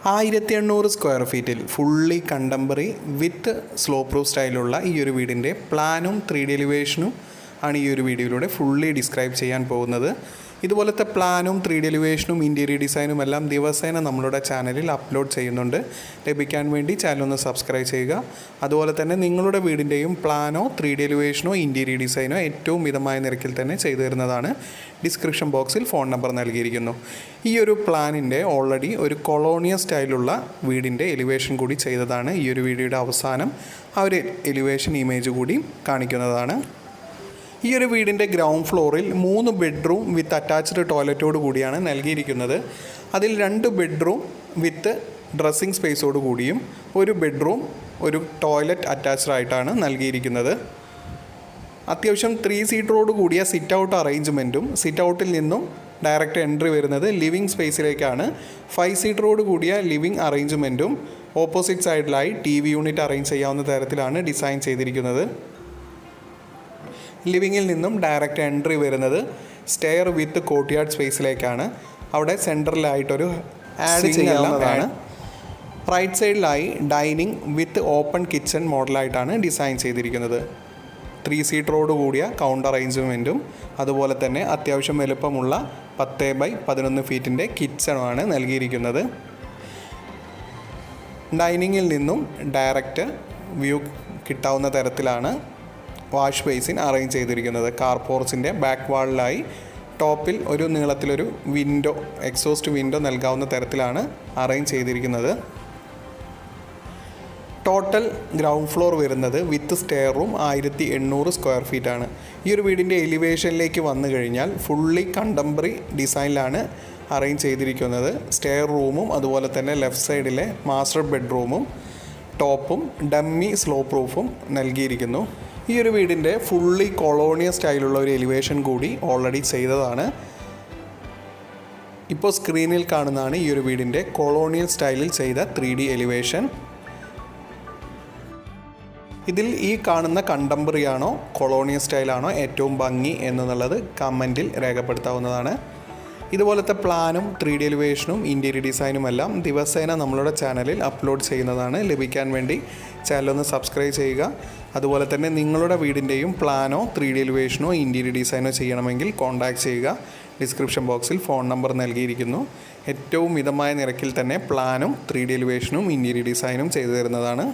1800 square ഫീറ്റിൽ fully contemporary വിത്ത് slow proof സ്റ്റൈലുള്ള ഈ ഒരു വീടിൻ്റെ പ്ലാനും 3D എലിവേഷനും ആണ് ഈ ഒരു വീഡിയോയിലൂടെ ഫുള്ളി ഡിസ്ക്രൈബ് ചെയ്യാൻ പോകുന്നത്. ഇതുപോലത്തെ പ്ലാനും 3D എലിവേഷനും ഇൻറ്റീരിയർ ഡിസൈനും എല്ലാം ദിവസേന നമ്മളുടെ ചാനലിൽ അപ്ലോഡ് ചെയ്യുന്നുണ്ട്. ലഭിക്കാൻ വേണ്ടി ചാനൽ ഒന്ന് സബ്സ്ക്രൈബ് ചെയ്യുക. അതുപോലെ തന്നെ നിങ്ങളുടെ വീടിൻ്റെയും പ്ലാനോ 3D എലിവേഷനോ ഇൻറ്റീരിയർ ഡിസൈനോ ഏറ്റവും മിതമായ നിരക്കിൽ തന്നെ ചെയ്തു തരുന്നതാണ്. ഡിസ്ക്രിപ്ഷൻ ബോക്സിൽ ഫോൺ നമ്പർ നൽകിയിരിക്കുന്നു. ഈ ഒരു പ്ലാനിൻ്റെ ഓൾറെഡി ഒരു കൊളോണിയൽ സ്റ്റൈലുള്ള വീടിൻ്റെ എലിവേഷൻ കൂടി ചെയ്തതാണ്. ഈ ഒരു വീഡിയോയുടെ അവസാനം ആ ഒരു എലിവേഷൻ ഇമേജ് കൂടി കാണിക്കുന്നതാണ്. ഈ ഒരു വീടിൻ്റെ ഗ്രൗണ്ട് ഫ്ലോറിൽ 3 ബെഡ്റൂം വിത്ത് അറ്റാച്ച്ഡ് ടോയ്ലറ്റോട് കൂടിയാണ് നൽകിയിരിക്കുന്നത്. അതിൽ 2 ബെഡ്റൂം വിത്ത് ഡ്രസ്സിംഗ് സ്പേസോട് കൂടിയും ഒരു ബെഡ്റൂം ഒരു ടോയ്ലറ്റ് അറ്റാച്ച്ഡ് ആയിട്ടാണ് നൽകിയിരിക്കുന്നത്. അത്യാവശ്യം 3 സീറ്ററോട് കൂടിയ സിറ്റ് ഔട്ട് അറേഞ്ച്മെൻറ്റും സിറ്റ് ഔട്ടിൽ നിന്നും ഡയറക്റ്റ് എൻട്രി വരുന്നത് ലിവിങ് സ്പേസിലേക്കാണ്. 5 സീറ്ററോട് കൂടിയ ലിവിങ് അറേഞ്ച്മെൻറ്റും ഓപ്പോസിറ്റ് സൈഡിലായി TV യൂണിറ്റ് അറേഞ്ച് ചെയ്യാവുന്ന തരത്തിലാണ് ഡിസൈൻ ചെയ്തിരിക്കുന്നത്. ലിവിങ്ങിൽ നിന്നും ഡയറക്റ്റ് എൻട്രി വരുന്നത് സ്റ്റെയർ വിത്ത് കോർട്ട്യാർഡ് സ്പേസിലേക്കാണ്. അവിടെ സെൻറ്ററിലായിട്ടൊരു ആഡ് ചെയ്യാവുന്നതാണ്. റൈറ്റ് സൈഡിലായി ഡൈനിങ് വിത്ത് ഓപ്പൺ കിച്ചൺ മോഡലായിട്ടാണ് ഡിസൈൻ ചെയ്തിരിക്കുന്നത്. 3 സീറ്ററോട് കൂടിയ കൗണ്ടർ അറേഞ്ച്മെൻറ്റും അതുപോലെ തന്നെ അത്യാവശ്യം വലുപ്പമുള്ള 10x11 ഫീറ്റിൻ്റെ കിച്ചണുമാണ് നൽകിയിരിക്കുന്നത്. ഡൈനിങ്ങിൽ നിന്നും ഡയറക്റ്റ് വ്യൂ കിട്ടാവുന്ന തരത്തിലാണ് വാഷ് ബേസിൻ അറേഞ്ച് ചെയ്തിരിക്കുന്നത്. കാർ പോർച്ചിൻ്റെ ബാക്ക് വാളിലായി ടോപ്പിൽ ഒരു നീളത്തിലൊരു വിൻഡോ എക്സോസ്റ്റ് വിൻഡോ നൽകാവുന്ന തരത്തിലാണ് അറേഞ്ച് ചെയ്തിരിക്കുന്നത്. ടോട്ടൽ ഗ്രൗണ്ട് ഫ്ലോർ വരുന്നത് വിത്ത് സ്റ്റെയർ റൂം 1800 സ്ക്വയർ ഫീറ്റാണ്. ഈ ഒരു വീടിൻ്റെ എലിവേഷനിലേക്ക് വന്നു കഴിഞ്ഞാൽ ഫുള്ളി കണ്ടംപററി ഡിസൈനിലാണ് അറേഞ്ച് ചെയ്തിരിക്കുന്നത്. സ്റ്റെയർ റൂമും അതുപോലെ തന്നെ ലെഫ്റ്റ് സൈഡിലെ മാസ്റ്റർ ബെഡ്റൂമും ടോപ്പും ഡമ്മി സ്ലോ പ്രൂഫും നൽകിയിരിക്കുന്നു. ഈ ഒരു വീടിൻ്റെ ഫുള്ളി കൊളോണിയൽ സ്റ്റൈലുള്ള ഒരു എലിവേഷൻ കൂടി ഓൾറെഡി ചെയ്തതാണ്. ഇപ്പോൾ സ്ക്രീനിൽ കാണുന്നതാണ് ഈ ഒരു വീടിൻ്റെ കൊളോണിയൽ സ്റ്റൈലിൽ ചെയ്ത 3D എലിവേഷൻ. ഇതിൽ ഈ കാണുന്ന കണ്ടംപററി ആണോ കൊളോണിയൽ സ്റ്റൈലാണോ ഏറ്റവും ഭംഗി എന്നുള്ളത് കമൻറ്റിൽ രേഖപ്പെടുത്താവുന്നതാണ്. ഇതുപോലത്തെ പ്ലാനും 3D എലിവേഷനും ഇൻറ്റീരിയർ ഡിസൈനും എല്ലാം ദിവസേന നമ്മളുടെ ചാനലിൽ അപ്ലോഡ് ചെയ്യുന്നതാണ്. ലഭിക്കാൻ വേണ്ടി ചാനലൊന്ന് സബ്സ്ക്രൈബ് ചെയ്യുക. അതുപോലെ തന്നെ നിങ്ങളുടെ വീടിൻ്റെയും പ്ലാനോ 3D എലിവേഷനോ ഇൻറ്റീരിയർ ഡിസൈനോ ചെയ്യണമെങ്കിൽ കോൺടാക്റ്റ് ചെയ്യുക. ഡിസ്ക്രിപ്ഷൻ ബോക്സിൽ ഫോൺ നമ്പർ നൽകിയിരിക്കുന്നു. ഏറ്റവും മിതമായ നിരക്കിൽ തന്നെ പ്ലാനും 3D എലിവേഷനും ഇൻറ്റീരിയർ ഡിസൈനും ചെയ്തു തരുന്നതാണ്.